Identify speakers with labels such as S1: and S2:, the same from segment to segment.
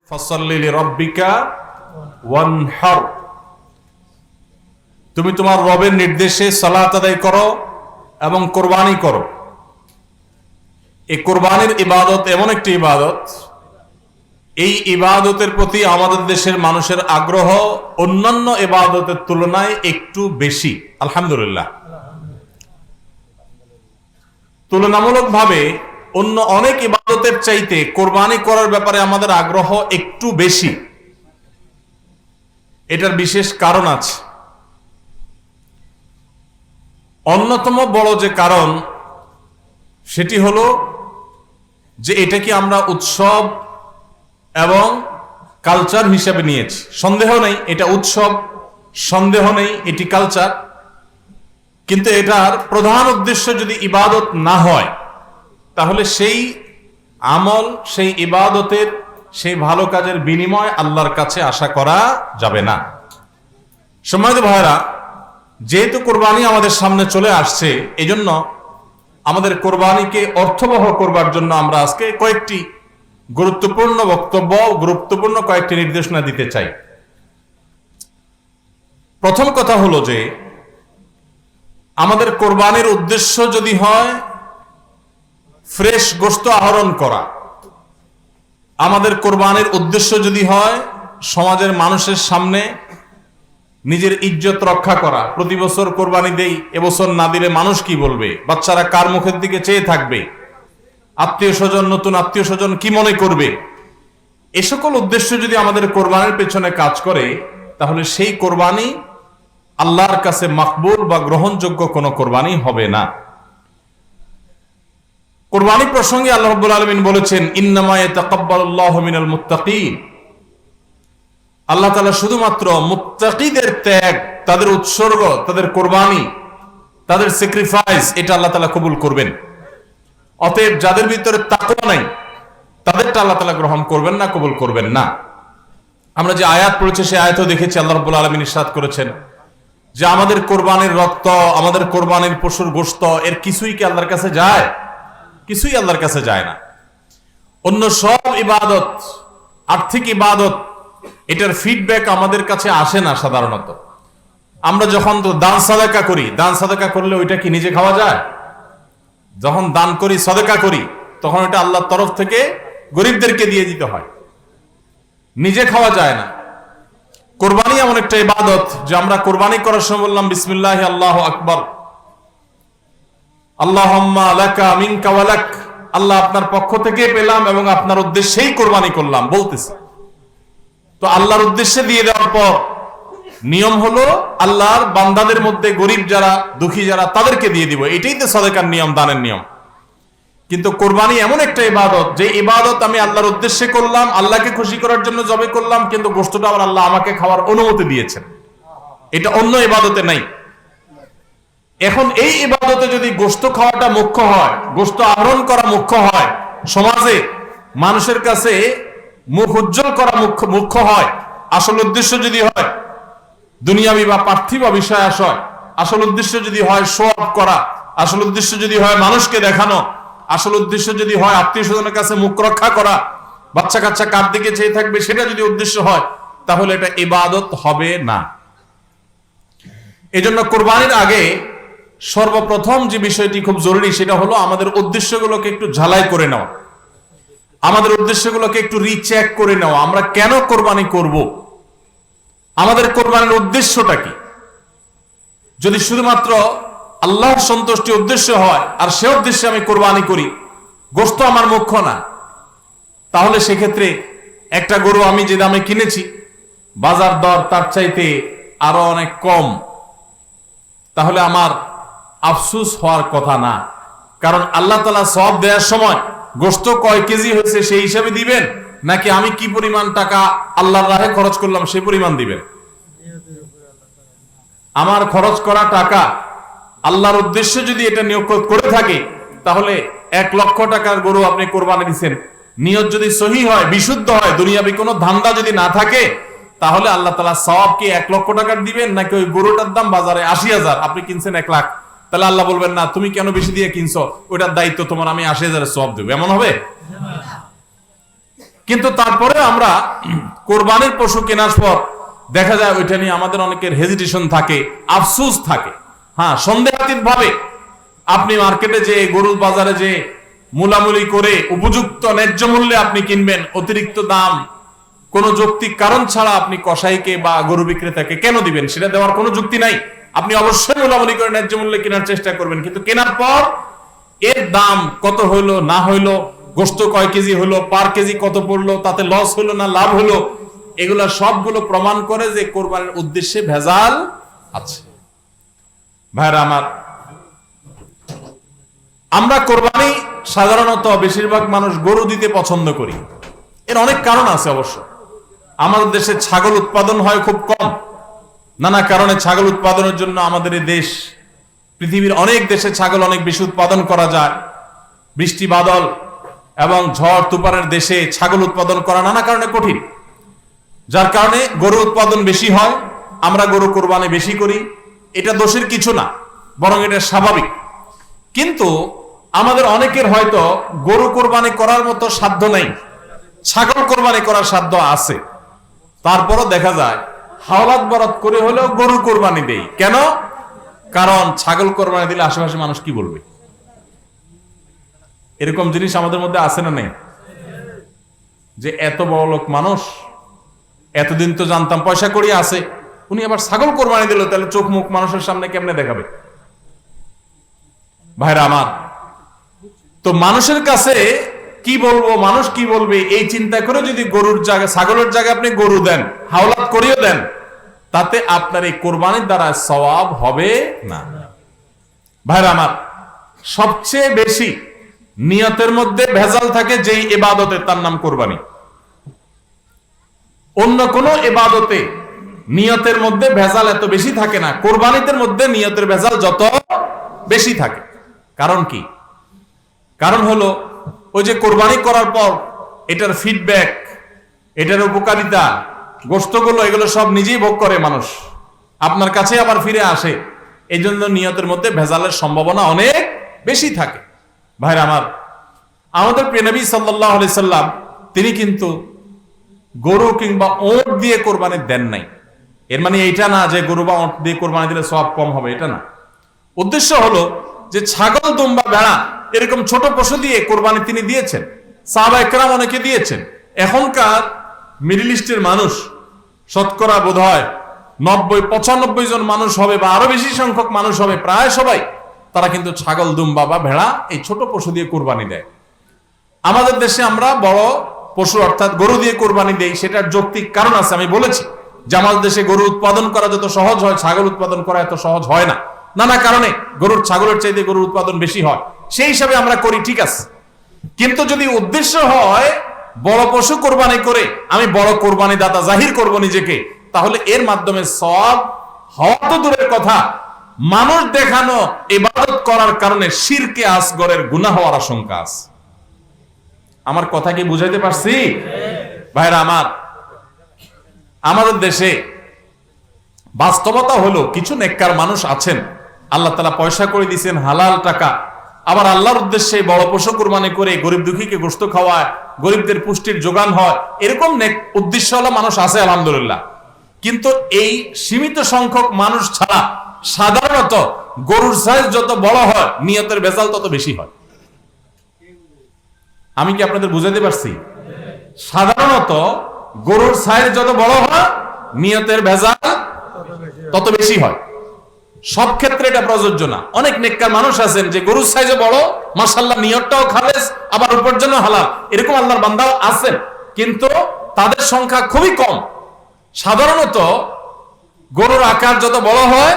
S1: ফাসাল্লি লিরাব্বিকা ওয়ানহার, তুমি তোমার রবের নির্দেশে সালাত আদায় করো এবং কোরবানি করো। এই কোরবানির ইবাদত এমন একটি ইবাদত, এই ইবাদতের প্রতি আমাদের দেশের মানুষের আগ্রহ অন্যান্য ইবাদতের তুলনায় একটু বেশি। আলহামদুলিল্লাহ, তুলনামূলকভাবে অন্য অনেক ইবাদতের চাইতে কোরবানি করার ব্যাপারে আমাদের আগ্রহ একটু বেশি। এটার বিশেষ কারণ আছে। অন্যতম বড় যে কারণ সেটি হলো যে এটাকে আমরা উৎসব এবং কালচার হিসেবে নিয়েছি। সন্দেহ নেই এটা উৎসব, সন্দেহ নেই এটি কালচার, কিন্তু এটার প্রধান উদ্দেশ্য যদি ইবাদত না হয় তাহলে সেই আমল, সেই ইবাদতের, সেই ভালো কাজের বিনিময় আল্লাহর কাছে আশা করা যাবে না। সম্মানিত ভাইরা, যেহেতু কোরবানি আমাদের সামনে চলে আসছে, এজন্য আমাদের কোরবানিকে অর্থবহ করবার জন্য আমরা আজকে কয়েকটি গুরুত্বপূর্ণ বক্তব্য, গুরুত্বপূর্ণ কয়েকটি নির্দেশনা দিতে চাই। প্রথম কথা হলো যে আমাদের কোরবানির উদ্দেশ্য যদি হয় ফ্রেশ গোশত আহরণ করা, আমাদের কোরবানির উদ্দেশ্য যদি হয় সমাজের মানুষের সামনে নিজের ইজ্জত রক্ষা করা, প্রতি বছর কোরবানি দেই, এবছর না দিলে মানুষ কি বলবে, বাচ্চারা কার মুখের দিকে চেয়ে থাকবে, আত্মীয় স্বজন, নতুন আত্মীয় স্বজন কি মনে করবে, এ সকল উদ্দেশ্য যদি আমাদের কোরবানির পেছনে কাজ করে তাহলে সেই কোরবানি আল্লাহর কাছে মাকবুল বা গ্রহণযোগ্য কোনো কোরবানি হবে না। কোরবানি প্রসঙ্গে আল্লাহ রাব্বুল আলামিন বলেছেন, ইন্নামা ইয়াতাকাব্বালুল্লাহু মিনাল মুত্তাকিন। আল্লাহ তাআলা শুধুমাত্র মুত্তাকিদের ত্যাগ, তাদের উৎসর্গ, তাদের কোরবানি, তাদের স্যাক্রিফাইস, এটা আল্লাহ তাআলা কবুল করবেন। অতএব যাদের ভিতরে তাকওয়া নাই তাদেরটা আল্লাহ তাআলা গ্রহণ করবেন না, কবুল করবেন না। আমরা যে আয়াত পড়েছি সেই আয়াতও দেখেছি, আল্লাহ রাব্বুল আলামিন ইরশাদ করেছেন যে আমাদের কোরবানির রক্ত, আমাদের কোরবানির পশুর গোশত, এর কিছুই কি আল্লাহর কাছে যায়? কিছুই আল্লাহর কাছে যায় না। অন্য সব ইবাদত, আর্থিক ইবাদত, এটার ফিডব্যাক আমাদের কাছে আসে না সাধারণত। আমরা যখন দান সাদাকা করি, দান সাদাকা করলে ওইটা কি নিজে খাওয়া যায়? যখন দান করি, সাদাকা করি, তখন ওইটা আল্লাহর তরফ থেকে গরিবদেরকে দিয়ে দিতে হয়, নিজে খাওয়া যায় না। কোরবানি এমন একটা ইবাদত যে আমরা কোরবানি করার সময় বললাম বিসমিল্লাহি আল্লাহু আকবার, আল্লাহুম্মা লাকা মিনকা ওয়া লাক, আল্লাহ আপনার পক্ষ থেকে পেলাম এবং আপনার উদ্দেশ্যেই কোরবানি করলাম বলতেছি। তো আল্লাহর উদ্দেশ্যে দিয়ে দেওয়ার পর নিয়ম হলো আল্লাহর বান্দাদের মধ্যে গরিব যারা, দুঃখী যারা, তাদেরকে দিয়ে দিব। এটাই তো সাদাকার নিয়ম, দানের নিয়ম। কিন্তু কোরবানি এমন একটা ইবাদত যে ইবাদত আমি আল্লাহর উদ্দেশ্যে করলাম, আল্লাহকে খুশি করার জন্য জবে করলাম, কিন্তু গোশতটা আবার আল্লাহ আমাকে খাওয়ার অনুমতি দিয়েছেন। এটা অন্য ইবাদতে নাই। এখন এই ইবাদতে যদি গোশত খাওয়াটা মুখ্য হয়, গোশত আহরণ করা মুখ্য হয়, সমাজে মানুষের কাছে মুখ উজ্জ্বল করা মুখ্য হয়, আসল উদ্দেশ্য যদি হয় দুনিয়াবি বা পার্থিব বিষয় আশয়, আসল উদ্দেশ্য যদি হয় শো অফ করা, আসল উদ্দেশ্য যদি হয় মানুষকে দেখানো, আসল উদ্দেশ্য যদি হয় আত্মীয় স্বজনের কাছে মুখ রক্ষা করা, বাচ্চা কাচ্চা কার দিকে চেয়ে থাকবে, সেটা যদি উদ্দেশ্য হয় তাহলে এটা ইবাদত হবে না। এজন্য কোরবানির আগে সর্বপ্রথম যে বিষয়টি খুব জরুরি সেটা হলো আমাদের উদ্দেশ্যগুলোকে একটু ঝালাই করে নেওয়া, আমাদের উদ্দেশ্যগুলোকে একটু রিচেক করে নেওয়া। আমরা কেন কোরবানি করব? আমাদের কোরবানির উদ্দেশ্যটা কি? যদি শুধুমাত্র আল্লাহর সন্তুষ্টি উদ্দেশ্য হয় আর সে উদ্দেশ্যে আমি কোরবানি করি, গোশত আমার মুখ্য না, তাহলে সেক্ষেত্রে একটা গরু আমি যে দামে কিনেছি বাজার দর তার চাইতে আরো অনেক কম, তাহলে আমার আফসোস হওয়ার কথা না। কারণ আল্লাহ তাআলা সওয়াব দেওয়ার সময় গোশত কয় কেজি হয়েছে সেই হিসাবে দিবেন, নাকি আমি কি পরিমাণ টাকা আল্লাহর রাহে খরচ করলাম সেই পরিমাণ দিবেন? আমার খরচ করা টাকা আল্লাহর উদ্দেশ্যে যদি এটা নিয়োগ করে থাকে তাহলে 1 লক্ষ টাকার গরু আপনি কোরবানি দিচ্ছেন, নিয়ত যদি সহি হয়, বিশুদ্ধ হয়, দুনিয়াবি কোনো ধান্দা যদি না থাকে, তাহলে আল্লাহ তাআলা সওয়াব কি 1 লক্ষ টাকার দিবেন, নাকি ওই গরুটার দাম বাজারে 80,000, আপনি কিনছেন 1 লাখ, তাহলে আল্লাহ বলবেন না তুমি কেন বেশি দিয়ে কিনছো, ওইটার দায়িত্ব তোমার, আমি 80,000 সওয়াব দেব, এমন হবে? কিন্তু তারপরে আমরা কোরবানির পশু কেনার পর দেখা যায় ওইটা নিয়ে আমাদের অনেকের হেজিটেশন থাকে, আফসোস থাকে। হ্যাঁ, সন্দেহাতীত ভাবে আপনি মার্কেটে যে গরুর বাজারে যে মূলামূলি করে উপযুক্ত ন্যায্য মূল্যে আপনি কিনবেন, অতিরিক্ত দাম কোনো যৌক্তিক কারণ ছাড়া আপনি কসাইকে বা গরু বিক্রেতাকে কেন দিবেন? সেটা দেওয়ার কোনো যুক্তি নাই। আপনি অবশ্যই মূলামূলি করে ন্যায্য মূল্যে কেনার চেষ্টা করবেন, কিন্তু কেনার পর এর দাম কত হইলো না হইলো, গোশত কয় কেজি হলো, পার কেজি কত পড়লো, তাতে লস হলো না লাভ হলো, এগুলা সবগুলো প্রমাণ করে যে কোরবানির উদ্দেশ্যে ভেজাল আছে। ভাইরা আমার, আমরা কোরবানি সাধারণত বেশিরভাগ মানুষ গরু দিতে পছন্দ করি। এর অনেক কারণ আছে অবশ্য। আমাদের দেশে ছাগল উৎপাদন হয় খুব কম, নানা কারণে ছাগল উৎপাদনের জন্য আমাদের এই দেশ, পৃথিবীর অনেক দেশে ছাগল অনেক বেশি উৎপাদন করা যায়। বৃষ্টি বাদল এবং ঝড় তুফানের দেশে ছাগল উৎপাদন করা নানা কারণে কঠিন, যার কারণে গরু উৎপাদন বেশি হয়, আমরা গরু কোরবানি বেশি করি। এটা দোষের কিছু না, বরং এটা স্বাভাবিক। কিন্তু আমাদের অনেকের হয়তো গরু কোরবানি করার মতো সাধ্য নেই, ছাগল কোরবানি করার সাধ্য আছে। তারপরও দেখা যায় হাওলাত বরাত করে হলেও গরু কোরবানি দেই। কেন? কারণ ছাগল কোরবানি দিলে আশেপাশে মানুষ কি বলবে। এরকম জিনিস আমাদের মধ্যে আছে না নেই? যে এত বড় লোক মানুষ, এতদিন তো জানতাম পয়সা করিয়ে আছে, উনি আবার ছাগল কোরবানি দিল, তাহলে চোখ মুখ মানুষের সামনে কেমনে দেখাবে? ভাইরা আমার, তো মানুষের কাছে কি বলবো, মানুষ কি বলবে, এই চিন্তা করে যদি গরুর জায়গায় ছাগলের জায়গায় আপনি গরু দেন, হাওলাত করিয়ে দেন, তাতে আপনার এই কোরবানির দ্বারা সওয়াব হবে না। ভাইরা আমার, সবচেয়ে বেশি নিয়তের মধ্যে ভেজাল থাকে যেই ইবাদতে, তার নাম কোরবানি। অন্য কোন ইবাদতে নিয়তের মধ্যে ভেজাল এত বেশি থাকে না, কোরবানিদের মধ্যে নিয়তের ভেজাল যত বেশি থাকে। কারণ কি? কারণ হলো ওই যে কোরবানি করার পর এটার ফিডব্যাক, এটার উপকারিতা, গোশতগুলো, এগুলো সব নিজেই ভোগ করে মানুষ, আপনার কাছে আবার ফিরে আসে। এই জন্য নিয়তের মধ্যে ভেজালের সম্ভাবনা অনেক বেশি থাকে। ভাইরা আমার, আমাদের প্রিয় নবী সাল্লাল্লাহু আলাইহি সাল্লাম তিনি কিন্তু গরু কিংবা ওঁট দিয়ে কোরবানি দেন নাই। এর মানে এইটা না যে গরু বা ওঁট দিয়ে কোরবানি দিলে সওয়াব কম হবে, এটা না। উদ্দেশ্য হলো যে ছাগল, দুম্বা, ভেড়া এরকম ছোট পশু দিয়ে কোরবানি তিনি দিয়েছেন, সাহাবা একরাম অনেকে দিয়েছেন। এখনকার মিডল ইস্টের মানুষ শতকরা বোধ হয় 90-95 জন মানুষ হবে, বা আরো বেশি সংখ্যক মানুষ হবে, প্রায় সবাই, তারা কিন্তু ছাগল, দুম্বা বা ভেড়া এই ছোট পশু দিয়ে কোরবানি দেয়। আমাদের দেশে আমরা বড় পশু অর্থাৎ গরু দিয়ে কোরবানি দেই, সেটার যৌক্তিক কারণ আছে। আমি বলেছি যে আমাদের দেশে গরু উৎপাদন করা যত সহজ হয়, ছাগল উৎপাদন করা এত সহজ হয় না। নানা কারণে গরুর, ছাগলের চাইতে গরুর উৎপাদন বেশি হয়, সেই হিসাবে আমরা করি, ঠিক আছে। কিন্তু যদি উদ্দেশ্য হয় বড় পশু কোরবানি করে আমি বড় কোরবানি দাতা জাহির করব নিজেকে, তাহলে এর মাধ্যমে সওয়াব হওয়া তো দূরের কথা, মানুষ দেখানো ইবাদত করার কারণে শিরকে আসগরের গুনাহ হওয়ার আশঙ্কা আছে। আমার কথা কি বুঝাইতে পারছি? ভাইরা আমার, আমাদের দেশে বাস্তবতা হলো কিছু নেককার মানুষ আছেন, আল্লাহ তাআলা পয়সা করে দিয়েছেন, হালাল টাকা, আবার আল্লাহর উদ্দেশ্যে বড় পশু কুরবানি করে গরিব দুঃখীকে গোশত খাওয়ায়, গরিবদের পুষ্টির যোগান হয়, এরকম নেক উদ্দেশ্যওয়ালা মানুষ আছে আলহামদুলিল্লাহ। কিন্তু এই সীমিত সংখ্যক মানুষ ছাড়া সাধারণত গরুর সাইজ যত বড় হয় নিয়তের ভেজাল তত বেশি হয়। আমি কি আপনাদের বুঝাতে পারছি? সাধারণত গরুর সাইজ যত বড় হয় নিয়তের ভেজাল তত বেশি হয়। সব ক্ষেত্রে এটা প্রযোজ্য না। অনেক নেককার মানুষ আছেন যে গরুর সাইজে বড়, মাশাআল্লাহ নিয়তটাও খালেস, আবার উপার্জন হালাল, এরকম আল্লাহর বান্দাও আছেন, কিন্তু তাদের সংখ্যা খুবই কম। সাধারণত গরুর আকার যত বড় হয়,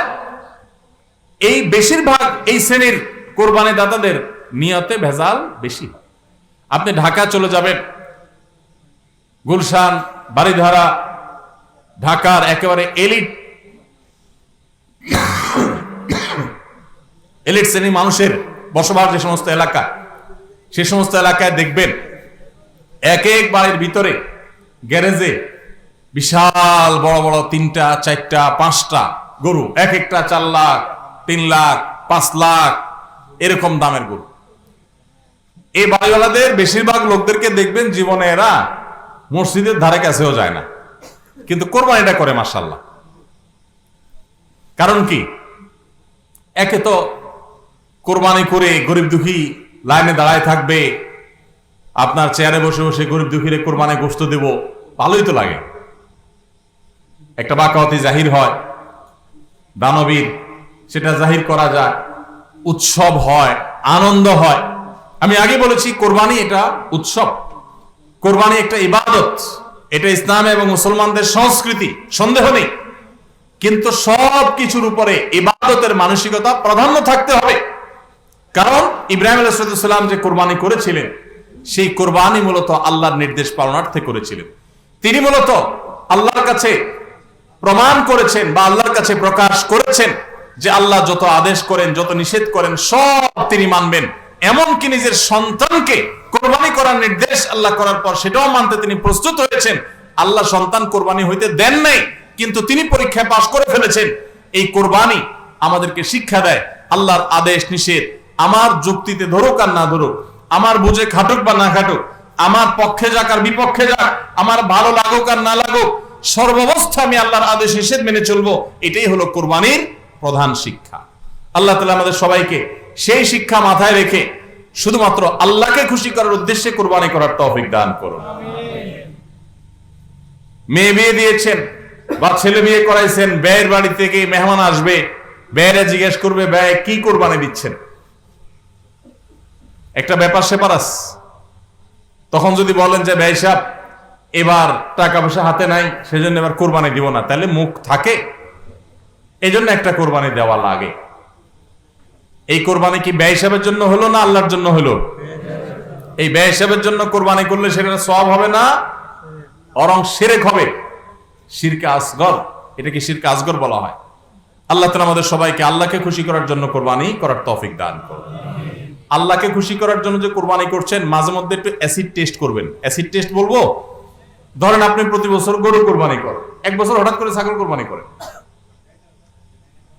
S1: এই বেশিরভাগ এই শ্রেণীর কোরবানি দাতাদের নিয়তে ভেজাল বেশি হয়। আপনি ঢাকা চলে যাবেন, গুলশান, বাড়িধারা, ঢাকার একেবারে এলিট শ্রেণীর মানুষের বসবাস যে সমস্ত এলাকা, সে সমস্ত এলাকায় দেখবেন এক এক বাড়ির ভিতরে গ্যারেজে বিশাল বড় বড় 3টা, 4টা, 5টা গরু, এক একটা 4 লাখ, 3 লাখ, 5 লাখ এরকম দামের গরু। এই বাড়িওয়ালাদের বেশিরভাগ লোকদেরকে দেখবেন জীবনে এরা মসজিদের ধারে কাছেও যায় না, কিন্তু কোরবানিটা করে মাশাআল্লাহ। কারণ কি? একে তো কোরবানি করে গরিব দুঃখী লাইনে দাঁড়ায় থাকবে, আপনার চেয়ারে বসে বসে গরিব দুঃখীরে কোরবানি গোশত দেব, ভালোই তো লাগে। একটা বাকাওয়াতি জাহির হয়, দানবীর সেটা জাহির করা যায়, উৎসব হয়, আনন্দ হয়। আমি আগে বলেছি কোরবানি এটা উৎসব, কোরবানি একটা ইবাদত, এটা ইসলাম এবং মুসলমানদের সংস্কৃতি, সন্দেহ নেই। কিন্তু সব কিছুর উপরে ইবাদতের মানসিকতা প্রাধান্য থাকতে হবে। কারণ ইব্রাহিম আলাইহিস সালাম যে কোরবানি করেছিলেন, সেই কোরবানি মূলত আল্লাহর নির্দেশ পালনার্থে করেছিলেন। তিনি মূলত আল্লাহর কাছে প্রমাণ করেছেন বা আল্লাহর কাছে প্রকাশ করেছেন যে আল্লাহ যত আদেশ করেন, যত নিষেধ করেন, সব তিনি মানবেন। এমনকি নিজের সন্তানকে কোরবানি করার নির্দেশ আল্লাহ করার পর সেটাও মানতে তিনি প্রস্তুত হয়েছেন। আল্লাহ সন্তান কোরবানি হইতে দেন নাই, কিন্তু তিনি পরীক্ষায় পাশ করে ফেলেছেন। এই কোরবানি আমাদেরকে শিক্ষা দেয় আল্লাহর আদেশ নিষেধ আমার যুক্তিতে ধরুক আর না ধরুক, আমার বুঝে খাটুক বা না খাটুক, আমার পক্ষে যাক আর বিপক্ষে যাক, আমার ভালো লাগুক আর না লাগুক, সর্বাবস্থা আমি আল্লাহর আদেশ নিষেধ মেনে চলবো। এটাই হলো কোরবানির প্রধান শিক্ষা। আল্লাহ তাআলা আমাদের সবাইকে সেই শিক্ষা মাথায় রেখে শুধুমাত্র আল্লাহকে খুশি করার উদ্দেশ্যে কোরবানি করার তৌফিক দান করুন। মেয়ে বিয়ে দিয়েছেন বা ছেলে বিয়ে করাইছেন, ব্যয়ের বাড়ি থেকে মেহমান আসবে, ব্যয়েরা জিজ্ঞেস করবে ব্যয় কি কোরবানি দিচ্ছেন, একটা ব্যাপার সেপার আছে। তখন যদি বলেন যে ব্যয় সাহেব এবার টাকা পয়সা হাতে নাই, সেজন্য এবার কোরবানি দিব না, তাহলে মুখ থাকে। এই জন্য একটা কোরবানি দেওয়া লাগে। এই কোরবানি কি ব্যয় হিসাবের জন্য হলো না আল্লাহর জন্য হলো? এই ব্যয় হিসাবের জন্য কোরবানি করলে সেটা সওয়াব হবে না, বরং শিরক হবে, শিরকে আসগর। এটাকে শিরকে আসগর বলা হয়। আল্লাহ তাআলা আমাদের সবাইকে আল্লাহকে খুশি করার জন্য কোরবানি করার তৌফিক দান করুন। আল্লাহকে খুশি করার জন্য যে কোরবানি করছেন, মাঝে মধ্যে একটু অ্যাসিড টেস্ট করবেন। অ্যাসিড টেস্ট বলবো, ধরেন আপনি প্রতি বছর গরু কোরবানি করেন, এক বছর হঠাৎ করে ছাগল কোরবানি করেন,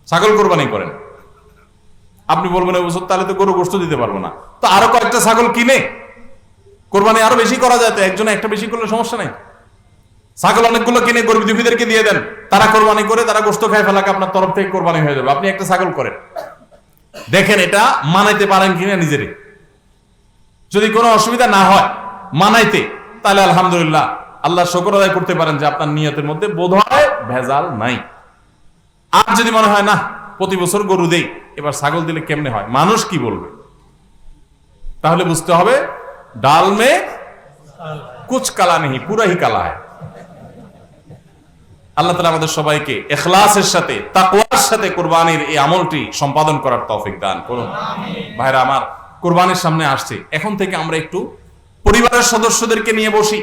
S1: ছাগল কোরবানি করেন। আপনি বলবেন এই বছর তাহলে তো গরু গোশত দিতে পারবো না, তো আরো কয়েকটা ছাগল কিনে কোরবানি আরো বেশি করা যায়। তো একজনে একটা বেশি করলে সমস্যা নাই, ছাগল অনেকগুলো কিনে গরিব দুঃখীদেরকে দিয়ে দেন, তারা কোরবানি করে তারা গোশত খায় ফেলাকে আপনার তরফ থেকে কোরবানি হয়ে যাবে। আপনি একটা ছাগল করেন, দেখেন এটা মানাইতে পারেন কিনা নিজেরে। যদি কোনো অসুবিধা না হয় মানাইতে, তাহলে আলহামদুলিল্লাহ আল্লাহ শুকর আদায় করতে পারেন যে আপনার নিয়তের মধ্যে বোধহয় ভেজাল নাই। আর যদি মনে হয় না প্রতি বছর গরু দেই, এবার ছাগল দিলে কেমনে হয়, মানুষ কি বলবে, তাহলে বুঝতে হবে ডাল মে কুছ কালা নেই, পুরা হি কালা হয়। আল্লাহ তাআলা আমাদের সবাইকে ইখলাসের সাথে তাকওয়ার সাথে কুরবানির এই আমলটি সম্পাদন করার তৌফিক দান করুন। ভাইরা আমার, কুরবানির সামনে আসছে, এখন থেকে আমরা একটু পরিবারের সদস্যদেরকে নিয়ে বসি,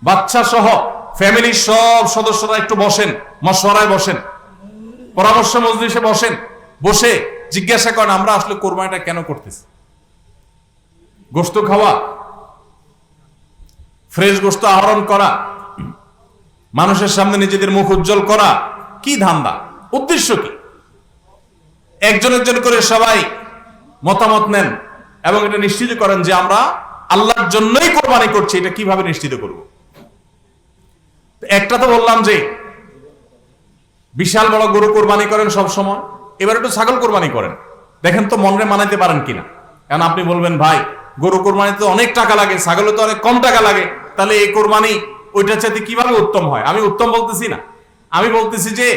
S1: বাচ্চা সহ ফ্যামিলির সব সদস্যরা একটু বসেন, মশওয়ারায় বসেন, পরামর্শ মজলিসে বসেন, বসে জিজ্ঞাসা করেন আমরা আসলে কোরবানিটা কেন করতেছি। গোশত খাওয়া, ফ্রেশ গোশত আহরণ করা, মানুষের সামনে নিজেদের মুখ উজ্জ্বল করা, কি ধান্দা, উদ্দেশ্য কি? একজন একজন করে সবাই মতামত নেন এবং এটা নিশ্চিত করেন যে আমরা আল্লাহর জন্যই কোরবানি করছি। এটা কিভাবে নিশ্চিত করব? একটা তো বললাম যে বিশাল বড় গরু কোরবানি করেন সব সময়, এবার একটু ছাগল কোরবানি করেন, দেখেন তো মনে মানাইতে পারেন কিনা। কারণ আপনি বলবেন ভাই গরু কোরবানিতে অনেক টাকা লাগে, ছাগলে তো অনেক কম টাকা লাগে, তাহলে এই কোরবানি ওইটার চাইতে কিভাবে উত্তম হয়? আমি উত্তম বলতেছি না, আমি বলতেছি যে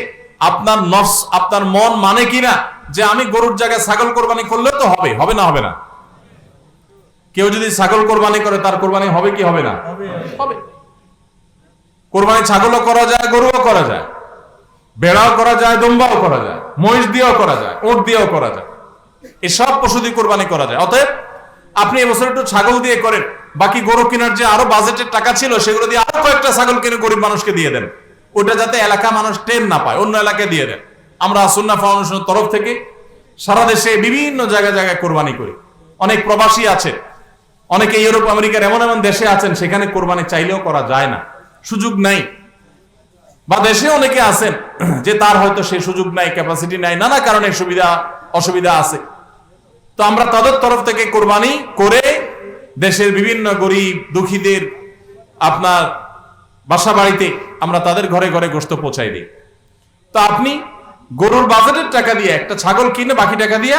S1: আপনার নফস, আপনার মন মানে কিনা যে আমি গরুর জায়গায় ছাগল কোরবানি করলে তো হবে, হবে না হবে না? কেউ যদি ছাগল কোরবানি করে তার কোরবানি হবে কি হবে না? হবে। কোরবানি ছাগলও করা যায়, গরুও করা যায়, বেড়াও করা যায়, দম্বাও করা যায়, মহিষ দিয়েও করা যায়, উট দিয়েও করা যায়, এসব পশু দিয়ে কোরবানি করা যায়। অতএব আপনি এবছর একটু ছাগল দিয়ে করেন, বাকি গরু কেনার যে আরো বাজেটের টাকা ছিল সেগুলো দিয়ে আরো কয়েকটা ছাগল কিনে গরিব মানুষকে দিয়ে দেন, ওটা যাতে এলাকা মানুষ টেন না পায়, অন্য এলাকায় দিয়ে দেন। আমরা সুন্নাহ ফাউন্ডেশনের তরফ থেকে সারা দেশে বিভিন্ন জায়গায় জায়গায় কোরবানি করি। অনেক প্রবাসী আছে, অনেকে ইউরোপ আমেরিকার এমন এমন দেশে আছেন সেখানে কোরবানি চাইলেও করা যায় না, সুযোগ নাই, বা দেশে অনেকে আছেন যে তার হয়তো সেই সুযোগ নাই, ক্যাপাসিটি নাই, নানা কারণে সুবিধা অসুবিধা আছে। তো আমরা তাদের তরফ থেকে কোরবানি করে দেশের বিভিন্ন গরিব দুঃখীদের আপনার বাসা বাড়িতে আমরা তাদের ঘরে ঘরে গোশত পৌঁছাই দিই। তো আপনি গরুর বাজেটের টাকা দিয়ে একটা ছাগল কিনে বাকি টাকা দিয়ে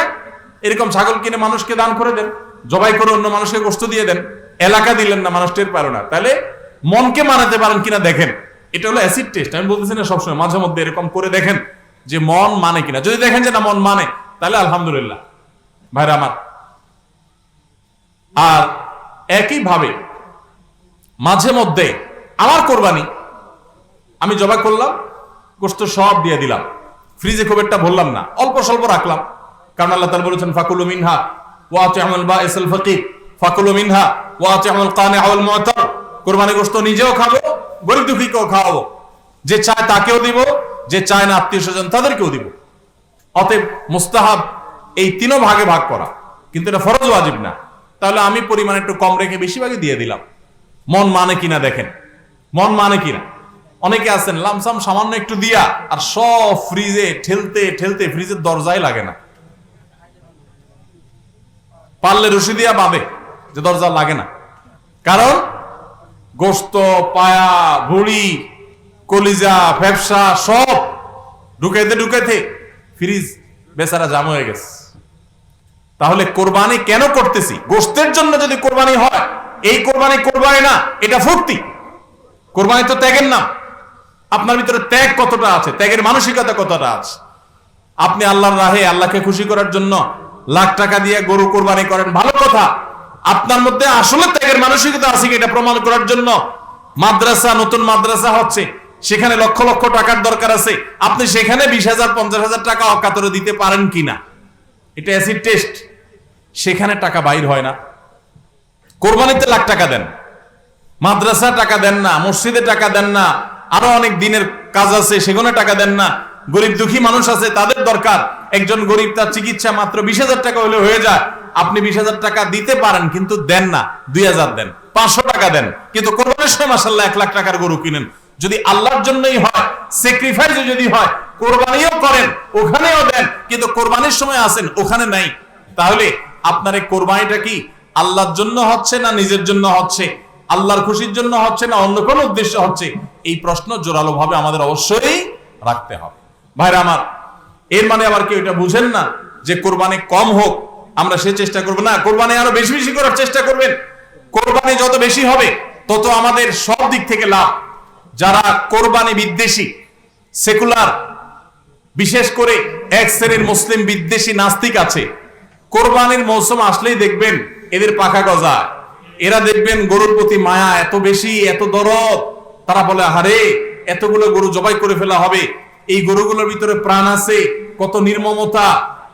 S1: এরকম ছাগল কিনে মানুষকে দান করে দেন, জবাই করে অন্য মানুষকে গোশত দিয়ে দেন, এলাকা দিলেন না, মানুষ টের পারো না। তাহলে মনকে মানাতে পারেন কিনা দেখেন। এটা হলো অ্যাসিড টেস্ট। আমি বলতেছি না সবসময়, মাঝে মধ্যে এরকম করে দেখেন যে মন মানে কিনা। যদি দেখেন যে না মন মানে, তাহলে আলহামদুলিল্লাহ ভাইরা আমার। আর একইভাবে মাঝে মধ্যে আমার কোরবানি আমি জবাই করলাম, গোশত সব দিয়ে দিলাম, ফ্রিজে খুব একটা ভরলাম না, অল্প স্বল্প রাখলাম। কারণ আল্লাহ তাআলা বলেছেন ফাকুলু মিনহা ওয়া আতিউল বাঈসাল ফাকির ফাকুলু মিনহা ওয়া আতিউল কানিআ ওয়াল মু'তার। কোরবানি গোশত নিজেও খাবো, গরিব দুঃখীকেও খাওয়াবো, যে চায় তাকেও দিব, যে চায় না আত্মীয় স্বজন তাদেরকেও দিব। অতএব মুস্তাহাব এই তিনও ভাগে ভাগ করা, কিন্তু এটা ফরজ ওয়াজিব না। তাহলে আমি পরিমাণ একটু কম রেখে বেশিরভাগই দিয়ে দিলাম। মন মানে কিনা দেখেন, মন মানে কিনা। অনেকে আছেন লামসাম সামান্য একটু দিয়া আর সব ফ্রিজে ঠেলতে ঠেলতে ফ্রিজের দরজাই লাগে না, পারলে রশি দিয়া বাঁধে যে দরজা লাগে না। কারণ গোশত, পায়া, ভুড়ি, কলিজা, ফ্যাপসা সব ঢুকাইতে ঢুকাইতে ফ্রিজ বেচারা জাম হয়ে গেছে। তাহলে কোরবানি কেন করতেছি? গোশতের জন্য যদি কোরবানি হয়, এই কোরবানি কোরবানি না, এটা ফুর্তি। কোরবানি তো ত্যাগের নাম। আপনার ভিতরে ত্যাগ কতটা আছে, ত্যাগের মানসিকতা কতটা আছে। আপনি আল্লাহর রাহে আল্লাহকে খুশি করার জন্য লাখ টাকা দিয়ে গরু কোরবানি করেন, ভালো কথা। আপনার মধ্যে আসলে ত্যাগের মানসিকতা আছে কি এটা প্রমাণ করার জন্য মাদ্রাসা, নতুন মাদ্রাসা হচ্ছে, সেখানে লক্ষ লক্ষ টাকার দরকার আছে, আপনি সেখানে 20,000 50,000 টাকা অকাতরে দিতে পারেন কিনা, এটা অ্যাসিড টেস্ট। সেখানে টাকা বাইর হয় না। কোরবানিতে লাখ টাকা দেন, মাদ্রাসা টাকা দেন না, মসজিদে টাকা দেন না, আরো অনেক দিনের কাজ আছে সেখানে টাকা দেন না। গরিব দুঃখী মানুষ আছে, তাদের দরকার। একজন গরিব, তার চিকিৎসা মাত্র 20,000 টাকা হলে হয়ে যায়। আপনি 20,000 টাকা দিতে পারেন কিন্তু দেন না, 2,000 দেন, 500 টাকা দেন, কিন্তু কোরবানির সময় মাশাআল্লাহ 1 লাখ টাকার গরু কিনেন। যদি আল্লাহর জন্যই হয়, স্যাক্রিফাইস যদি হয়, কোরবানিও করেন, ওখানেও দেন, কিন্তু কোরবানির সময় আসেন ওখানে নাই। তাহলে আপনার এই কোরবানিটা কি আল্লাহর জন্য হচ্ছে না নিজের জন্য হচ্ছে, আল্লাহর খুশির জন্য হচ্ছে না অন্য কোনো উদ্দেশ্য হচ্ছে? এই প্রশ্ন জোরালো ভাবে আমাদের অবশ্যই রাখতে হবে। ভাইরা আমার, এর মানে আবার কেউ এটা বুঝেন না যে কোরবানি কম হোক আমরা সে চেষ্টা করবো না, কোরবানি আরো বেশি বেশি করার চেষ্টা করবেন। কোরবানি যত বেশি হবে তত আমাদের সব দিক থেকে লাভ। যারা কোরবানি বিদ্বেষী, সেকুলার, বিশেষ করে এক শ্রেণীর মুসলিম বিদ্বেষী নাস্তিক আছে, কোরবানির মৌসুম আসলেই দেখবেন এদের পাখা গজায়। এরা দেখবেন গরুর প্রতি মায়া এত বেশি, এত দরদ। তারা বলে আরে এতগুলো গরু জবাই করে ফেলা হবে, এই গরুগুলোর ভিতরে প্রাণ আছে, কত নির্মমতা।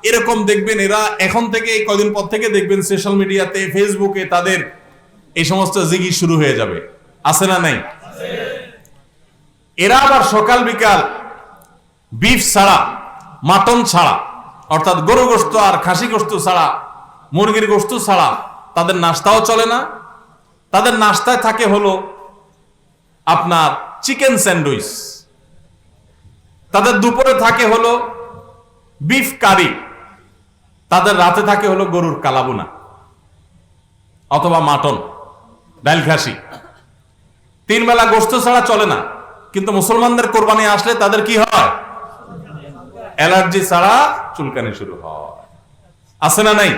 S1: এরকম দেখবেন এরা এখন থেকে, কয়দিন পর থেকে দেখবেন সোশ্যাল মিডিয়াতে, ফেসবুকে তাদের এই সমস্ত জিগি শুরু হয়ে যাবে। আছে না নাই? এরা আবার সকাল বিকাল বিফ ছাড়া, মাটন ছাড়া, অর্থাৎ গরু গোশত আর খাসি গোশত ছাড়া, মুরগির গোশত ছাড়া তাদের নাস্তাও চলে না। তাদের নাস্তায় থাকে হলো আপনার চিকেন স্যান্ডউইচ, তাদের দুপুরে থাকে হলো বিফ কারি, তাদের রাতে থাকে হলো গরুর কালাবুনা অথবা মাটন, ডাল খাসি। 3 বেলা গোশত ছাড়া চলে না। কিন্তু মুসলমানদের কোরবানি আসলে তাদের কি হয়? অ্যালার্জি ছাড়া চুলকানি শুরু হয়। আছে না নাই?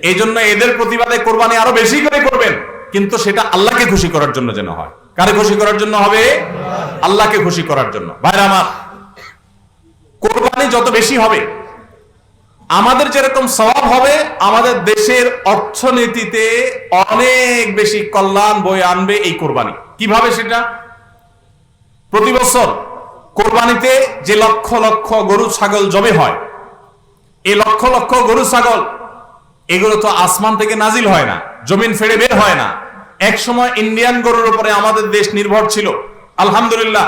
S1: এই জন্য এদের প্রতিবাদে কোরবানি আরো বেশি করে করবেন, কিন্তু সেটা আল্লাহকে খুশি করার জন্য যেন হয়। কারে খুশি করার জন্য হবে? আল্লাহকে খুশি করার জন্য। ভাইরা আমার, কোরবানি যত বেশি হবে আমাদের যেরকম সওয়াব হবে, আমাদের দেশের অর্থনীতিতে অনেক বেশি কল্যাণ বয়ে আনবে এই কোরবানি। কিভাবে সেটা? প্রতি বছর কোরবানিতে যে লক্ষ লক্ষ গরু ছাগল জবে হয়, এই লক্ষ লক্ষ গরু ছাগল এগুলো তো আসমান থেকে নাজিল হয় না, জমিন ফেড়ে বের হয় না। এক সময় ইন্ডিয়ান গরুর উপরে আমাদের দেশ নির্ভর ছিল। আলহামদুলিল্লাহ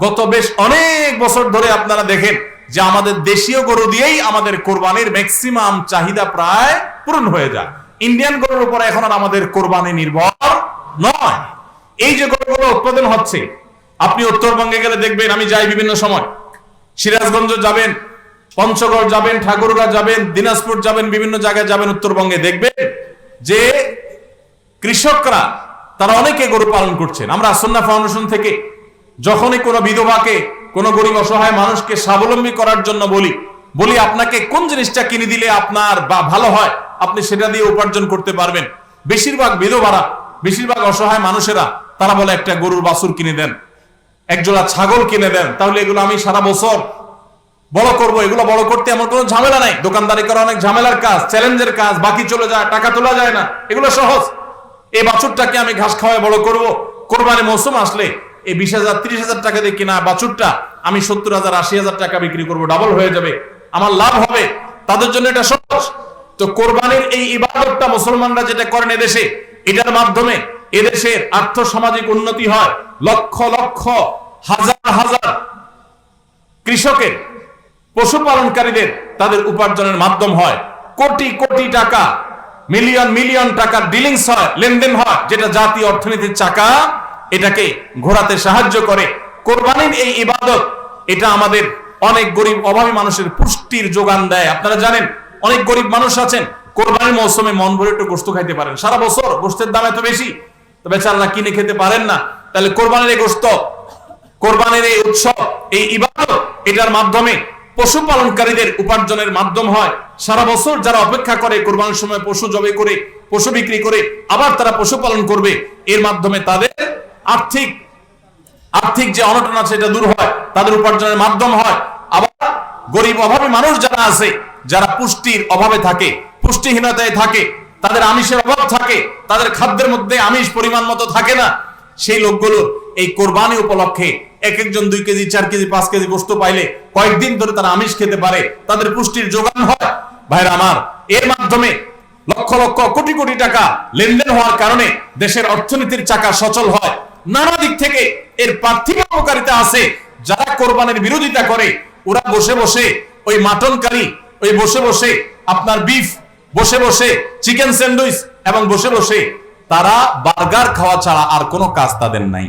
S1: গত বেশ অনেক বছর ধরে আপনারা দেখেন যে আমাদের দেশীয় গরু দিয়েই আমাদের কোরবানির ম্যাক্সিমাম চাহিদা প্রায় পূরণ হয়ে যায়। ইন্ডিয়ান গরুর উপরে এখন আর আমাদের কোরবানি নির্ভর নয়। এই যে গরুগুলো উৎপাদন হচ্ছে, আপনি উত্তরবঙ্গে গেলে দেখবেন, আমি যাই বিভিন্ন সময়, সিরাজগঞ্জ যাবেন, পঞ্চগড় যাবেন, ঠাকুরগাঁ যাবেন, দিনাজপুর যাবেন, বিভিন্ন জায়গায় যাবেন উত্তরবঙ্গে, দেখবেন যে কৃষকরা তারা অনেকে গরু পালন করছেন। আমরা সুন্নাহ ফাউন্ডেশন থেকে যখনই কোনো বিধবাকে, কোনো গরিব অসহায় মানুষকে স্বাবলম্বী করার জন্য বলি আপনাকে কোন জিনিসটা কিনে দিলে আপনার বা ভালো হয়, আপনি সেটা দিয়ে উপার্জন করতে পারবেন। বেশিরভাগ বিধবারা, বেশিরভাগ অসহায় মানুষেরা তারা বলে একটা গরুর বাছুর কিনে দেন, একজোড়া ছাগল কিনে দেন, তাহলে এগুলো আমি সারা বছর বড় করব। এগুলো বড় করতে আমার কোনো ঝামেলা নাই। দোকানদারি করা অনেক ঝামেলার কাজ, চ্যালেঞ্জের কাজ, বাকি চলে যায়, টাকা তোলা যায় না, এগুলো সহজ। এই বাছুরটাকে আমি ঘাস খাওয়ায় বড় করব। কোরবানি মৌসুম আসলে এই 20,000 30,000 টাকা দিয়ে কিনা বাছুরটা আমি 70,000 80,000 টাকা বিক্রি করব, ডাবল হয়ে যাবে, আমার লাভ হবে। তাদের জন্য এটা সহজ। তো কোরবানির এই ইবাদতটা মুসলমানরা যেটা করেন এদেশে, এটার মাধ্যমে এদেশের আর্থ সামাজিক উন্নতি হয়। লক্ষ লক্ষ হাজার হাজার কৃষকের, পশুপালনকারীদের তাদের উপার্জনের মাধ্যম হয়। কোটি কোটি টাকা, মিলিয়ন মিলিয়ন টাকার ডিলিংস হয়, লেনদেন হয়, যেটা জাতীয় অর্থনীতির চাকা এটাকে ঘোরাতে সাহায্য করে। কোরবানির এই ইবাদত এটা আমাদের অনেক গরিব অভাবী মানুষের পুষ্টির যোগান দেয়। আপনারা জানেন অনেক গরিব মানুষ আছেন কোরবানির মৌসুমে মন ভরে একটু গোশত খাইতে পারেন, সারা বছর গোশতের দাম এত বেশি, তো বেচারারা কিনে খেতে পারেন না। তাহলে কোরবানির এই গোশত, কোরবানির এই উৎসব, এই ইবাদত, এটার মাধ্যমে পশুপালনকারীদের উপার্জনের মাধ্যম হয়। সারা বছর যারা অপেক্ষা করে কোরবানির সময় পশু জবাই করে, পশু বিক্রি করে আবার তারা পশুপালন করবে, এর মাধ্যমে তাদের আর্থিক যে অনটন আছে এটা দূর হয়, তাদের উপার্জনের মাধ্যম হয়। আবার গরিব অভাবী মানুষ যারা আছে, যারা পুষ্টির অভাবে থাকে, পুষ্টিহীনতায় থাকে, তাদের আমিষের অভাব থাকে, তাদের খাদ্যের মধ্যে আমিষ পরিমাণ মতো থাকে না, সেই লোকগুলো এই কোরবানি উপলক্ষে এক একজন 2 কেজি 4 কেজি 5 কেজি গোশত পাইলে কয়েকদিন ধরে তারা আমিষ খেতে পারে, তাদের পুষ্টির যোগান হয়। ভাইরা আমার, এর মাধ্যমে লক্ষ লক্ষ কোটি কোটি টাকা লেনদেন হওয়ার কারণে দেশের অর্থনীতির চাকা সচল হয়। নানা দিক থেকে এর পার্থিব উপকারিতা আছে। যারা কোরবানির বিরোধিতা করে ওরা বসে বসে ওই মাটন কারি, ওই বসে বসে আপনার বিফ, বসে বসে চিকেন স্যান্ডউইচ এবং বসে বসে তারা বার্গার খাওয়া ছাড়া আর কোনো কাজ তাদের নাই।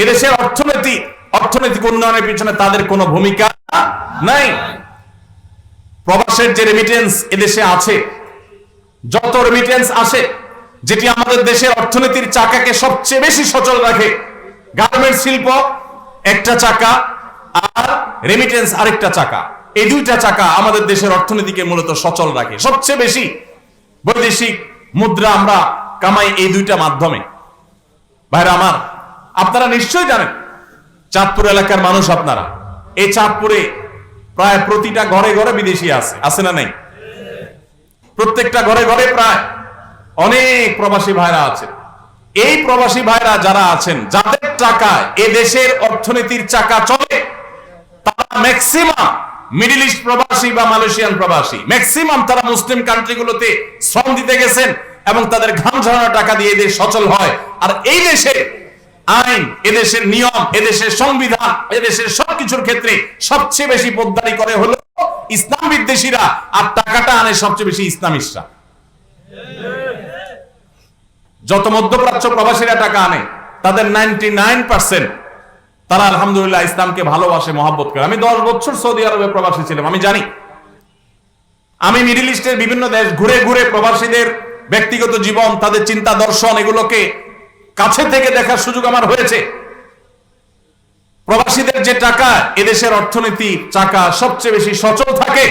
S1: এদেশের অর্থনৈতিক উন্নয়নের পিছনে তাদের কোনো ভূমিকা নাই। প্রবাসের যে রেমিটেন্স এদেশে আছে, যত রেমিটেন্স আসে, যেটি আমাদের দেশের অর্থনীতির চাকাকে সবচেয়ে বেশি সচল রাখে, গার্মেন্টস শিল্প একটা চাকা আর রেমিটেন্স আরেকটা চাকা, এই দুইটা চাকা আমাদের দেশের অর্থনীতিকে মূলত সচল রাখে। সবচেয়ে বেশি বৈদেশিক মুদ্রা আমরা কামাই এই দুইটা মাধ্যমে। ভাইরা আমার, আপনারা নিশ্চয়ই জানেন চাঁদপুর এলাকার মানুষ আপনারা, এই চাঁদপুরে প্রায় প্রতিটা ঘরে ঘরে বিদেশি আছে না নাই? প্রত্যেকটা ঘরে ঘরে প্রায় অনেক প্রবাসী ভাইরা আছে। এই প্রবাসী ভাইরা যারা আছেন, যাদের টাকা এ দেশের অর্থনীতির চাকা চলে, তারা ম্যাক্সিমাম মিডল ইস্ট প্রবাসী বা মালয়েশিয়ান প্রবাসী, ম্যাক্সিমাম তারা মুসলিম কান্ট্রিগুলোতে শ্রম দিতে গেছেন এবং তাদের ঘাম ঝরানো টাকা দিয়ে দেশ সচল হয়। আর এই দেশের আইন, এদেশের নিয়ম, এদেশের সংবিধান, এদেশের সবকিছুর ক্ষেত্রে সবচেয়ে বেশি পোদ্দারি করে হলো ইসলাম বিদ্বেষীরা, আর টাকাটা আনে সবচেয়ে বেশি ইসলামিস্টরা। যত মধ্যপ্রাচ্য প্রবাসীরা টাকা আনে তাদের 99% তারা আলহামদুলিল্লাহ ইসলামকে ভালোবাসে, মহব্বত করে। আমি 10 বছর সৌদি আরবে প্রবাসী ছিলাম, আমি জানি। আমি মিডল ইস্টের বিভিন্ন দেশ ঘুরে ঘুরে প্রবাসীদের ব্যক্তিগত জীবন, তাদের চিন্তা দর্শন, এগুলোকে কাছে থেকে দেখার সুযোগ আমার হয়েছে। প্রবাসীদের যে টাকা এদেশের অর্থনীতি চাকা সবচেয়ে বেশি সচল থাকে।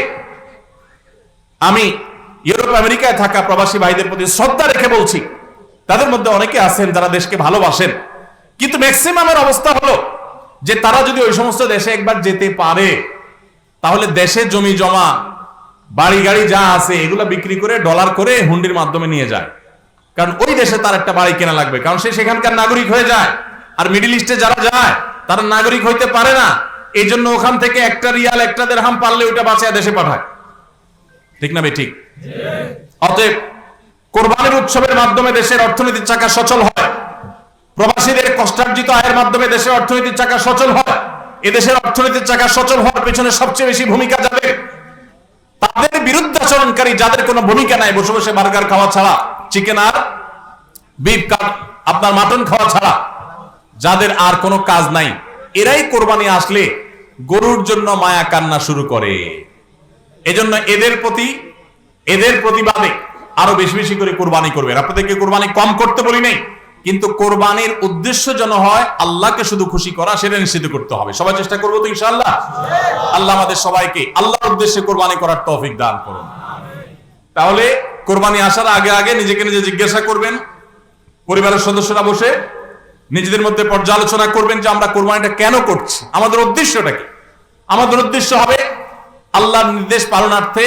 S1: আমি ইউরোপ আমেরিকায় থাকা প্রবাসী ভাইদের প্রতি শ্রদ্ধা রেখে বলছি, তাদের মধ্যে অনেকে আছেন যারা দেশকে ভালোবাসেন, কিন্তু ম্যাক্সিমামের অবস্থা হলো যে তারা যদি ওই সমস্ত দেশে একবার যেতে পারে, তাহলে দেশে জমি জমা, বাড়ি গাড়ি যা আছে এগুলো বিক্রি করে ডলার করে হুন্ডির মাধ্যমে নিয়ে যায়। কারণ ওই দেশে তার একটা বাড়ি কেনা লাগবে, কারণ সে সেখানকার নাগরিক হয়ে যায়। আর মিডল ইস্টে যারা যায় তারা নাগরিক হইতে পারে না, এই জন্য ওখান থেকে একটা রিয়াল, একটা দিরহাম পারলে ওইটা বাঁচিয়ে দেশে পাঠায়। ঠিক না ঠিক? অতএব কোরবানির উৎসবের মাধ্যমে দেশের অর্থনীতির চাকা সচল হয়। প্রবাসীদের কষ্টার্জিত আয়ের মাধ্যমে দেশের অর্থনীতির চাকা সচল হয়। এদেশের অর্থনীতির চাকা সচল হওয়ার পেছনে সবচেয়ে বেশি ভূমিকা যাবে তাদের বিরুদ্ধে আচরণকারী, যাদের কোনো ভূমিকা নাই, বসে বসে বার্গার খাওয়া ছাড়া, চিকেন আর বিফ আপনার মাটন খাওয়া ছাড়া, যাদের আর কোনো কাজ নাই, এরাই কোরবানি আসলে গরুর জন্য মায়া কান্না শুরু করে। এজন্য এদের প্রতিবাদে আরো বেশি বেশি করে কোরবানি করবেন। আপনাদেরকে কোরবানি কম করতে বলি নাই, কিন্তু কোরবানির উদ্দেশ্য যেন হয় আল্লাহকে শুধু খুশি করা, সেটা নিশ্চিত করতে হবে। সবাই চেষ্টা করবো তো ইনশাআল্লাহ। আল্লাহ আমাদের সবাইকে আল্লাহর উদ্দেশ্যে কোরবানি করার তৌফিক দান করুন। তাহলে কোরবানি আসার আগে আগে নিজেকে নিজে জিজ্ঞাসা করবেন, পরিবারের সদস্যরা বসে নিজেদের মধ্যে পর্যালোচনা করবেন যে আমরা কোরবানিটা কেন করছি, আমাদের উদ্দেশ্যটা কি। আমাদের উদ্দেশ্য হবে আল্লাহর নির্দেশ পালনার্থে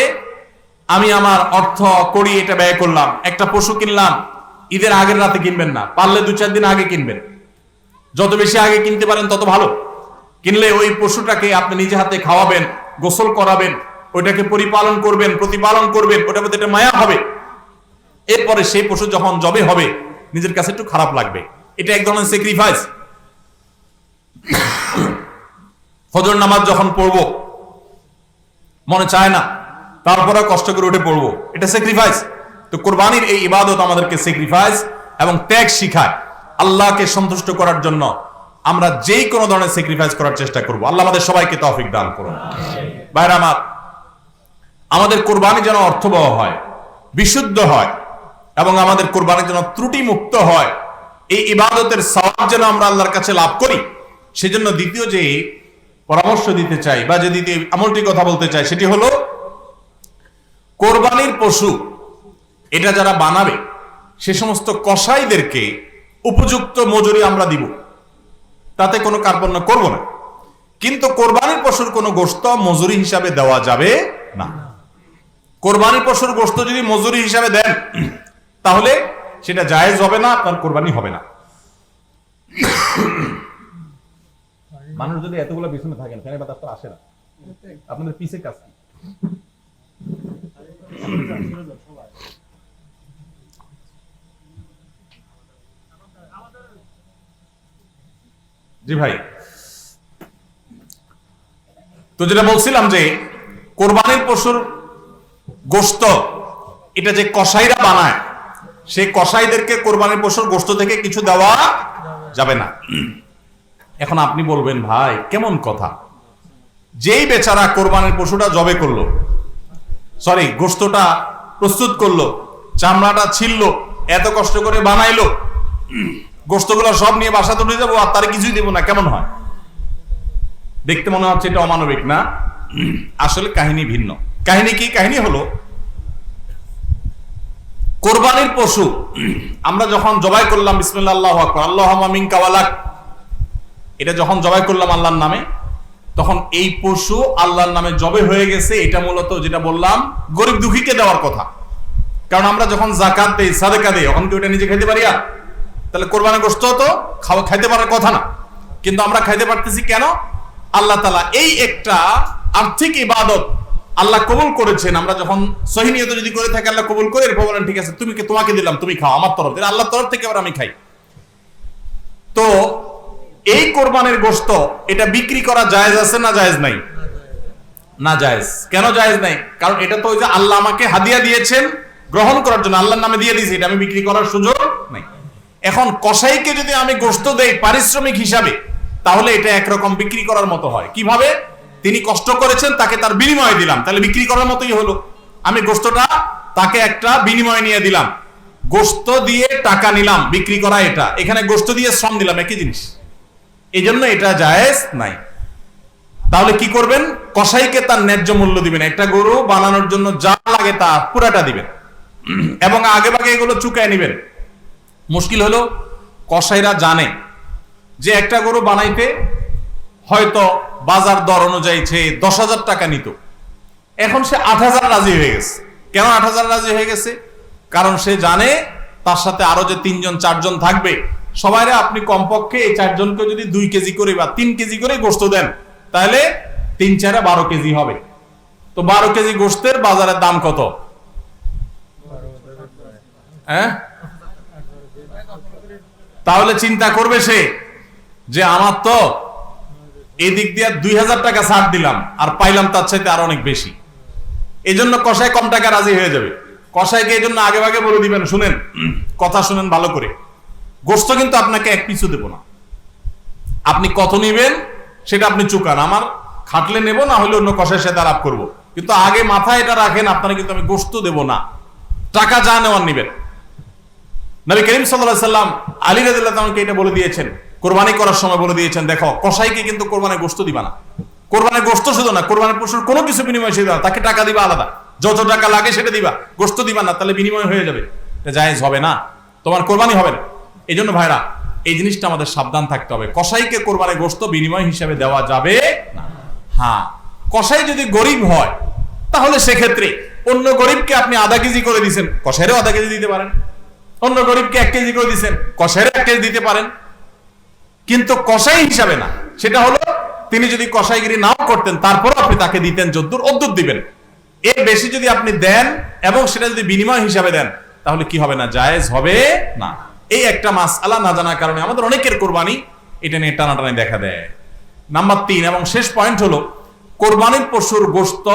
S1: আমি আমার অর্থ করি এটা ব্যয় করলাম। একটা পশু কিনলাম, ঈদের আগের রাতে কিনবেন না, পারলে 2-4 দিন আগে কিনবেন। যত বেশি আগে কিনতে পারেন তত ভালো। কিনলে ওই পশুটাকে আপনি নিজে হাতে খাওয়াবেন, গোসল করাবেন, ওইটাকে পরিপালন করবেন, প্রতিপালন করবেন, ওটার মধ্যে একটা মায়া হবে। এরপরে সেই পশু যখন জবে হবে নিজের কাছে একটু খারাপ লাগবে। এটা এক ধরনের স্যাক্রিফাইস। ফজর নামাজ যখন পড়বো মনে চায় না, তারপরে কষ্ট করে উঠে পড়বো, এটা স্যাক্রিফাইস। তো কোরবানির এই ইবাদত আমাদেরকে স্যাক্রিফাইস এবং ত্যাগ শিখায়। আল্লাহকে সন্তুষ্ট করার জন্য আমরা যেই কোনো ধরনের স্যাক্রিফাইস করার চেষ্টা করব। আল্লাহ আমাদের সবাইকে তৌফিক দান করুন। ভাইরা আমার, আমাদের কোরবানি যেন অর্থবহ হয়, বিশুদ্ধ হয় এবং আমাদের কোরবানি যেন ত্রুটি মুক্ত হয়, এই ইবাদতের সওয়াব যেন আমরা আল্লাহর কাছে লাভ করি, সেজন্য দ্বিতীয় যে পরামর্শ দিতে চাই বা যে দ্বিতীয় আমলটি কথা বলতে চাই সেটি হলো কোরবানির পশু এটা যারা বানাবে সে সমস্ত কসাইদেরকে উপযুক্ত মজুরি আমরা দিব, তাতে কোনো কার্পণ্য করব না। কিন্তু কোরবানির পশুর কোনো গোশত মজুরি হিসাবে দেওয়া যাবে না। কোরবানির পশুর গোশত যদি মজুরি হিসাবে দেন তাহলে সেটা জায়েজ হবে না, আপনার কোরবানি হবে না। মানুষ যদি এতগুলো পিছনে থাকেন ফ্যানের বাতাস তো আসে না, আপনাদের পিছে কাজ কি? জি ভাই, তো যেটা বলছিলাম যে কোরবানির পশুর গোশত এটা যে কসাইরা বানায়, সেই কসাইদেরকে কোরবানির পশুর গোশত থেকে কিছু দেওয়া যাবে না। এখন আপনি বলবেন ভাই কেমন কথা, যেই বেচারা কোরবানির পশুটা জবে করলো, সরি গোশতটা প্রস্তুত করলো, চামড়াটা ছিললো, এত কষ্ট করে বানাইলো, গোশতগুলো সব নিয়ে বাসা তুলে যাবো আর তার কিছুই দেবো না, কেমন হয়? দেখতে মনে হচ্ছে এটা অমানবিক না? আসলে কাহিনী ভিন্ন। কাহিনী কি? কাহিনী হলো কোরবানির পশু আমরা যখন জবাই করলাম বিসমিল্লাহ আল্লাহু আকবার আল্লাহুম্মা মিনকা ওয়ালাক, এটা যখন জবাই করলাম আল্লাহর নামে, তখন এই পশু আল্লাহর নামে জবে হয়ে গেছে। এটা মূলত যেটা বললাম গরিব দুঃখীকে দেওয়ার কথা, কারণ আমরা যখন যাকাত দেই, সাদকা দেই, তখন কি ওটা নিজে খেতে পারি? আর তাহলে কোরবানির গোশত তো খাইতে পারার কথা না, কিন্তু আমরা খাইতে পারতেছি কেন? আল্লাহ তাআলা এই একটা আর্থিক ইবাদত আল্লাহ কবুল করেছেন। আমরা যখন সহিহ নিয়তে যদি করে থাকি আল্লাহ কবুল করে, এরপর বলেন ঠিক আছে তোমাকে দিলাম, তুমি খাও আমার তরফ থেকে, আল্লাহর তরফ থেকে আবার আমি খাই। তো এই কোরবানির গোশত এটা বিক্রি করা জায়েজ আছে না জায়েজ নাই? না জায়েজ। কেন জায়েজ নাই? কারণ এটা তো ওই যে আল্লাহ আমাকে হাদিয়া দিয়েছেন গ্রহণ করার জন্য, আল্লাহর নামে দিয়ে দিয়েছি, এটা আমি বিক্রি করার সুযোগ নাই। এখন কসাইকে যদি আমি গোশত দেই পারিশ্রমিক হিসাবে, তাহলে এটা একরকম বিক্রি করার মতো হয়। কিভাবে? তিনি কষ্ট করেছেন, তাকে তার বিনিময়ে দিলাম, তাহলে বিক্রি করার মতোই হলো। আমি গোশতটা তাকে একটা বিনিময়ে নিয়ে দিলাম, গোশত দিয়ে টাকা নিলাম, বিক্রি করা এটা, এখানে গোশত দিয়ে শ্রম দিলাম, একই জিনিস। এই জন্য এটা জায়েজ নাই। তাহলে কি করবেন? কসাইকে তার ন্যায্য মূল্য দিবেন, একটা গরু বানানোর জন্য যা লাগে তা পুরাটা দিবেন এবং আগে ভাগে এগুলো চুকায় নিবেন। মুশকিল হলো কসাইরা জানে যে একটা গরু বানাইতে হয়তো বাজার দর অনুযায়ী সে 10,000 টাকা নিত, এখন সে 8,000 রাজি হয়ে গেছে। কেন 8,000 রাজি হয়ে গেছে? কারণ সে জানে তার সাথে আরো যে 3-4 জন থাকবে, সবাইরে আপনি কমপক্ষে এই 4 জনকে যদি 2 কেজি করে বা 3 কেজি করে গোশত দেন, তাহলে 3-4 12 কেজি হবে। তো 12 কেজি গোশতের বাজারের দাম কত? হ্যাঁ, তাহলে চিন্তা করবে সে যে আমার তো এই দিক দিয়ে 2,000 টাকা ছাড় দিলাম আর পাইলাম তার চাইতে আরো অনেক বেশি। এই জন্য কসাই কম টাকা রাজি হয়ে যাবে। কসাইকে এই জন্য আগে ভাগে বলে দিবেন, শুনেন, কথা শুনেন ভালো করে, গোশত কিন্তু আপনাকে এক পিছু দেব না, আপনি কত নিবেন সেটা আপনি চুকান, আমার খাটলে নেব, না হলে অন্য কসাইয়ের সাথে আলাপ করবো, কিন্তু আগে মাথায় এটা রাখেন আপনারা কিন্তু আমি গোশত দেব না। টাকা যা নেওয়ার নিবেন। নবী করিম সাল্লাল্লাহু আলাইহি সাল্লাম আলী রাদিয়াল্লাহু আনহুকে এটা বলে দিয়েছেন, কোরবানি করার সময় বলে দিয়েছেন, দেখো কসাইকে কিন্তু কোরবানির গোশত দিবা না। কোরবানির গোশত শুধু না, কোরবানির পশুর কোনো কিছু বিনিময় সে দিবা না, তাকে টাকা দিবা আলাদা, যত টাকা লাগে সেটা দিবা, গোশত দিবা না, তাহলে বিনিময় হয়ে যাবে, এটা জায়েজ হবে না, তোমার কোরবানি হবে না। এই জন্য ভাইরা এই জিনিসটা আমাদের সাবধান থাকতে হবে, কসাইকে কোরবানির গোশত বিনিময় হিসেবে দেওয়া যাবে না। হ্যাঁ, কসাই যদি গরিব হয় তাহলে সেক্ষেত্রে অন্য গরিবকে আপনি আধা কেজি করে দিচ্ছেন, কসাইরও আধা কেজি দিতে পারেন, অন্য গরিবকে 1 কেজি করে দিচ্ছেন, কসাইরও 1 কেজি দিতে পারেন, কিন্তু কসাই হিসাবে না। সেটা হলো তিনি যদি কসাইগিরি নাও করতেন তারপরও আপনি তাকে দিতেন যদ্দুর অদ্দুর দিবেন। এর বেশি যদি আপনি দেন এবং সেটা যদি বিনিময় হিসাবে দেন তাহলে কি হবে না, জায়েজ হবে না। এই একটা মাসআলা না জানার কারণে আমাদের অনেকের কোরবানি এটা নিয়ে টানাটানি দেখা দেয়। নাম্বার 3 এবং শেষ পয়েন্ট হলো, কোরবানির পশুর গোশত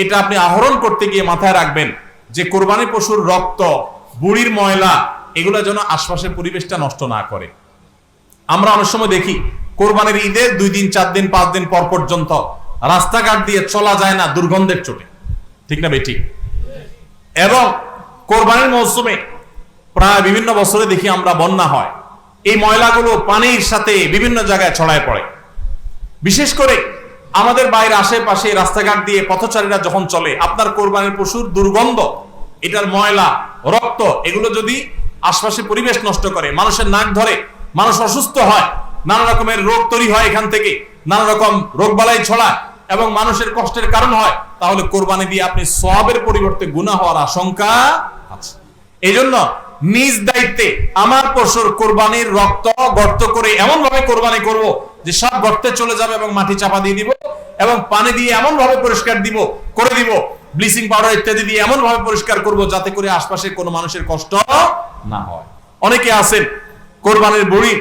S1: এটা আপনি আহরণ করতে গিয়ে মাথায় রাখবেন যে কোরবানির পশুর রক্ত, বুড়ির ময়লা এগুলো যেন আশপাশের পরিবেশটা নষ্ট না করে। আমরা অনেক সময় দেখি কোরবানির ঈদের 2 দিন 4 দিন 5 দিন পর পর্যন্ত রাস্তাঘাট দিয়ে চলা যায় না দুর্গন্ধের চোটে, ঠিক না বেঠিক? এবং কোরবানির মৌসুমে প্রায় বিভিন্ন বছরে দেখি আমরা বন্যা হয়, এই ময়লাগুলো পানির সাথে বিভিন্ন জায়গায় ছড়ায় পড়ে। বিশেষ করে আমাদের বাইরে আশেপাশে রাস্তাঘাট দিয়ে পথচারীরা যখন চলে, আপনার কোরবানির পশুর দুর্গন্ধ, এটার ময়লা, রক্ত এগুলো যদি আশপাশের পরিবেশ নষ্ট করে, মানুষের নাক ধরে, মানুষ অসুস্থ হয়, নানা রকমের রোগ তৈরি হয়, এখান থেকে নানা রকম রোগবালাই ছড়ায় এবং মানুষের কষ্টের কারণ হয়, তাহলে কোরবানি দিয়ে আপনি সওয়াবের পরিবর্তে গুনাহ হওয়ার আশঙ্কা আছে। এই জন্য নিজ দায়িত্বে আমার পশুর কোরবানির রক্ত গর্ত করে এমন ভাবে কোরবানি করব যে সব গর্তে চলে যাবে এবং মাটি চাপা দিয়ে দিব এবং পানি দিয়ে এমন ভাবে পরিষ্কার করে দিব, ব্লিচিং পাউডার ইত্যাদি দিয়ে এমন ভাবে পরিষ্কার করব যাতে করে আশপাশে কোনো মানুষের কষ্ট না হয়। অনেকে আছেন কোরবানির বুড়ি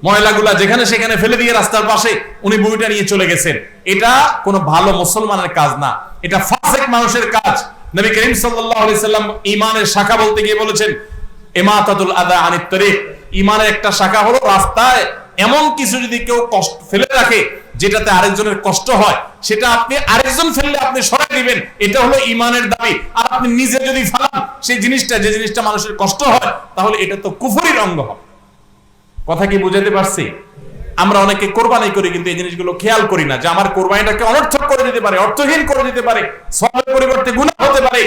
S1: ময়লাগুলা যেখানে সেখানে ফেলে দিয়ে রাস্তার পাশে উনি বুড়িটা নিয়ে চলে গেছেন, এটা কোনো ভালো মুসলমানের কাজ না, এটা ফাসিক মানুষের কাজ। নবী করিম সাল্লাল্লাহু আলাইহি সাল্লাম ঈমানের শাখা বলতে গিয়ে বলেছেন, ইমাতাতুল আযা আনিত তরিক, ঈমানের একটা শাখা হলো রাস্তায় এমন কিছু যদি কেউ কষ্ট ফেলে রাখে যেটাতে আরেকজনের কষ্ট হয়, সেটা আপনি আরেকজন ফেললে আপনি সরাই দিবেন, এটা হলো ঈমানের দাবি। আর আপনি নিজে যদি ফেলান সেই জিনিসটা, যে জিনিসটা মানুষের কষ্ট হয়, তাহলে এটা তো কুফরির অঙ্গ হবে। কথা কি বুঝাতে পারছি? আমরা অনেকে কোরবানি করি কিন্তু এই জিনিসগুলো খেয়াল করি না যে আমার কোরবানিটাকে অনর্থক করে দিতে পারে, অর্থহীন করে দিতে পারে, সওয়াবের পরিবর্তে গুনাহ হতে পারে।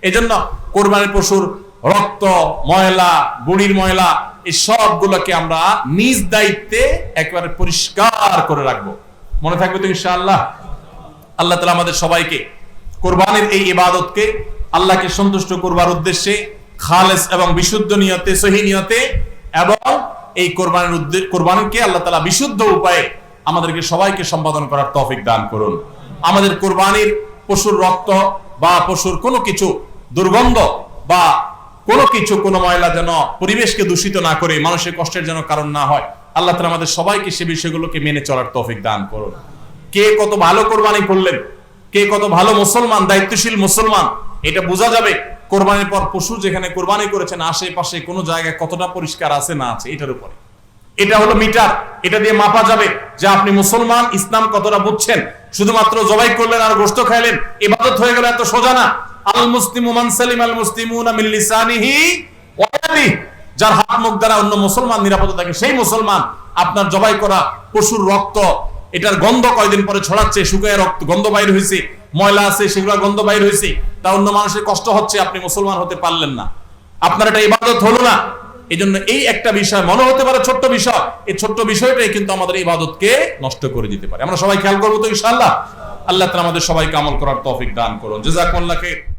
S1: এজন্য কোরবানির পশুর রক্ত, ময়লা, বুড়ির ময়লা এই সবগুলোকে আমরা নিজ দায়িত্বে একেবারে পরিষ্কার করে রাখবো। মনে থাকবে তো ইনশাআল্লাহ? আল্লাহ তাআলা আমাদের সবাইকে কোরবানির এই ইবাদতকে আল্লাহকে সন্তুষ্ট করবার উদ্দেশ্যে খালেস এবং বিশুদ্ধ নিয়তে, সহিহ নিয়তে এবং এই কোরবানিকে আল্লাহ তাআলা বিশুদ্ধ উপায়ে আমাদেরকে সবাইকে সম্পাদন করার তৌফিক দান করুন। আমাদের কোরবানির পশুর রক্ত বা পশুর কোনো কিছু দুর্গন্ধ বা কোনো কিছু, কোনো ময়লা যেন পরিবেশকে দূষিত না করে মানুষের কষ্টের যেন কারণ না হয়। আল্লাহ তাআলা আমাদের সবাইকে সে বিষয়গুলোকে মেনে চলার তৌফিক দান করুন। কে কত ভালো কোরবানি করলেন, কে কত ভালো মুসলমান, দায়িত্বশীল মুসলমান, এটা বোঝা যাবে কোরবানির পর পশু যেখানে কোরবানি করেছেন আশেপাশে কোনো জায়গায় কতটা পরিষ্কার আছে না আছে, এটার উপরে। এটা হলো মিটার, এটা দিয়ে মাপা যাবে যে আপনি মুসলমান, ইসলাম কতটা বুঝছেন। শুধুমাত্র জবাই করলেন আর গোশত খাইলেন ইবাদত হয়ে গেল, এত সোজা না। আল মুসলিমু মান সালিম আল মুসলিমুনা মিন লিসানিহি ওয়া ইয়াদিহি, যার হাত মুখ দ্বারা অন্য মুসলমান নিরাপদ থাকে সেই মুসলমান। আপনার জবাই করা পশুর রক্ত, এটার গন্ধ কয়দিন পরে ছড়াচ্ছে, শুকায় রক্ত গন্ধ বাইর হয়েছে, ময়লা আছে সেগুলো গন্ধ বাইর হয়েছে, তা অন্য মানুষের কষ্ট হচ্ছে, আপনি মুসলমান হতে পারলেন না, আপনার এটা ইবাদত হলো না। এই জন্য এই একটা বিষয় মনে হতে পারে ছোট্ট বিষয়, এই ছোট্ট বিষয়টাই কিন্তু আমাদের ইবাদতকে নষ্ট করে দিতে পারে। আমরা সবাই খেয়াল করবো তো ইনশাআল্লাহ? আল্লাহ তাআলা আমাদের সবাইকে আমল করার তৌফিক দান করুন। জাযাকুমুল্লাহ খাইর।